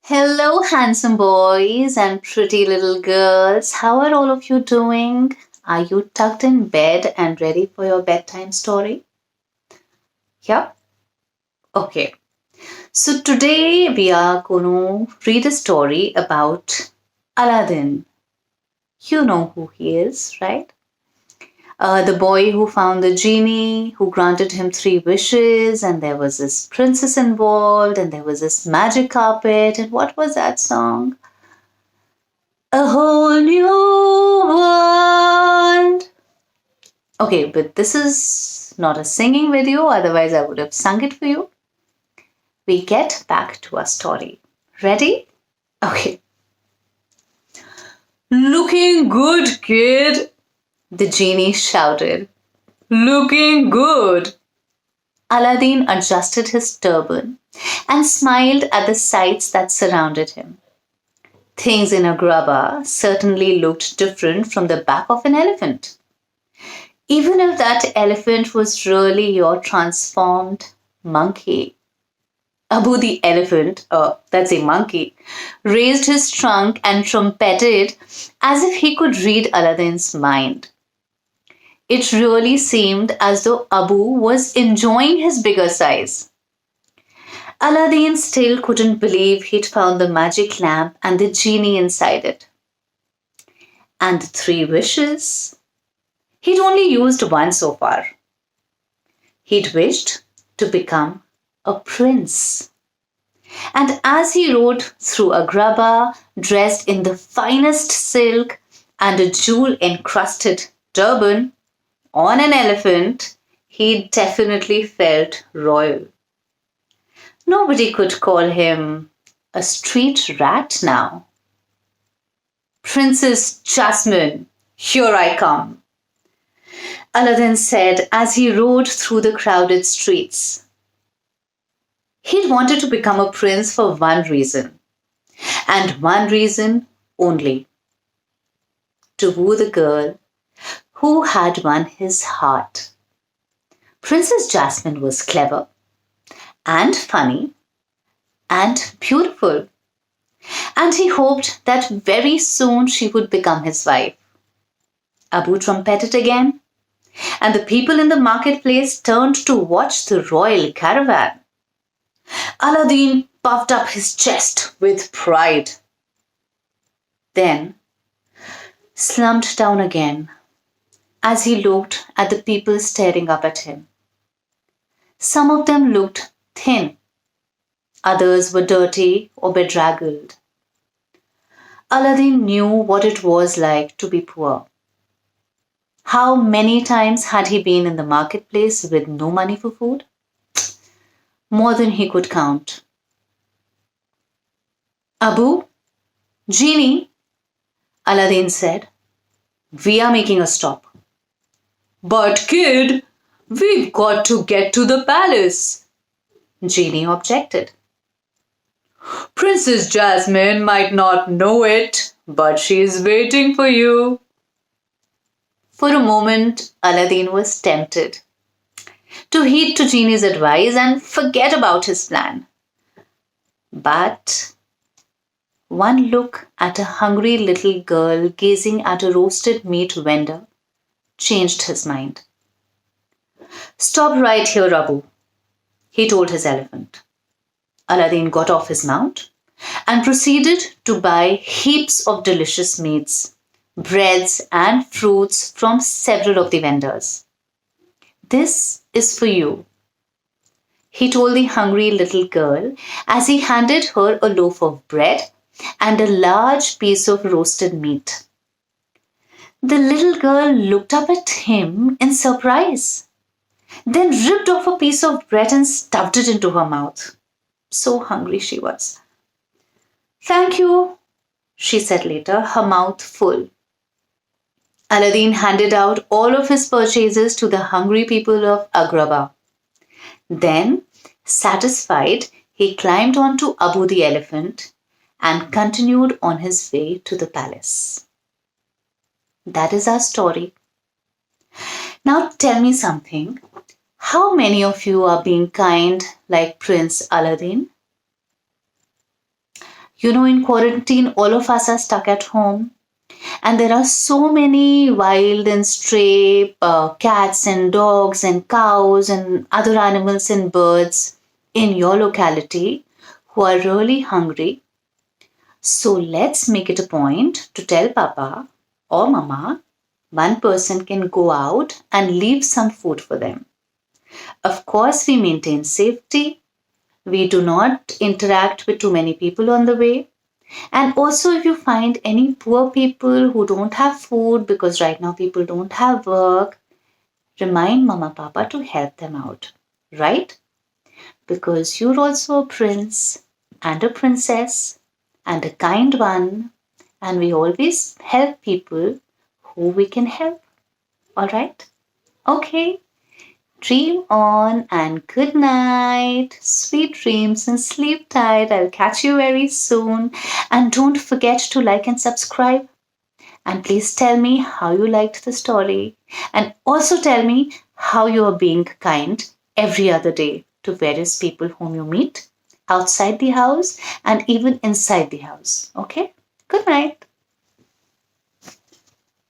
Hello, handsome boys and pretty little girls. How are all of you doing? Are you tucked in bed and ready for your bedtime story? Yep. Okay. So today we are going to read a story about Aladdin. You know who he is, right? The boy who found the genie, who granted him three wishes, and there was this princess involved, and there was this magic carpet, and what was that song? A whole new world. Okay, but this is not a singing video, otherwise, I would have sung it for you. We get back to our story. Ready? Okay. Looking good, kid, the genie shouted. Looking good. Aladdin adjusted his turban and smiled at the sights that surrounded him. Things in Agrabah certainly looked different from the back of an elephant. Even if that elephant was really your transformed monkey. Abu the elephant, that's a monkey, raised his trunk and trumpeted as if he could read Aladdin's mind. It really seemed as though Abu was enjoying his bigger size. Aladdin still couldn't believe he'd found the magic lamp and the genie inside it. And the three wishes? He'd only used one so far. He'd wished to become a prince. And as he rode through Agrabah, dressed in the finest silk and a jewel encrusted turban on an elephant, he definitely felt royal. Nobody could call him a street rat now. Princess Jasmine, here I come, Aladdin said as he rode through the crowded streets. He'd wanted to become a prince for one reason, and one reason only: to woo the girl who had won his heart. Princess Jasmine was clever and funny and beautiful, and he hoped that very soon she would become his wife. Abu trumpeted again, and the people in the marketplace turned to watch the royal caravan. Aladdin puffed up his chest with pride, then slumped down again as he looked at the people staring up at him. Some of them looked thin, others were dirty or bedraggled. Aladdin knew what it was like to be poor. How many times had he been in the marketplace with no money for food? More than he could count. Abu, Genie, Aladdin said, we are making a stop. But kid, we've got to get to the palace, Genie objected. Princess Jasmine might not know it, but she's waiting for you. For a moment, Aladdin was tempted to heed to Genie's advice and forget about his plan. But one look at a hungry little girl gazing at a roasted meat vendor changed his mind. Stop right here, Abu, he told his elephant. Aladdin got off his mount and proceeded to buy heaps of delicious meats, breads, and fruits from several of the vendors. This is for you, he told the hungry little girl as he handed her a loaf of bread and a large piece of roasted meat. The little girl looked up at him in surprise, then ripped off a piece of bread and stuffed it into her mouth. So hungry she was. Thank you, she said later, her mouth full. Aladdin handed out all of his purchases to the hungry people of Agrabah. Then, satisfied, he climbed onto Abu the elephant and continued on his way to the palace. That is our story. Now tell me something. How many of you are being kind like Prince Aladdin? In quarantine, all of us are stuck at home, and there are so many wild and stray cats and dogs and cows and other animals and birds in your locality who are really hungry. So let's make it a point to tell Papa or Mama one person can go out and leave some food for them. Of course, we maintain safety. We do not interact with too many people on the way. And also, if you find any poor people who don't have food because right now people don't have work, remind Mama Papa to help them out, right? Because you're also a prince and a princess and a kind one, and we always help people who we can help, all right? Okay, dream on and good night. Sweet dreams and sleep tight. I'll catch you very soon. And don't forget to like and subscribe. And please tell me how you liked the story. And also tell me how you are being kind every other day to various people whom you meet outside the house and even inside the house. Okay? Good night.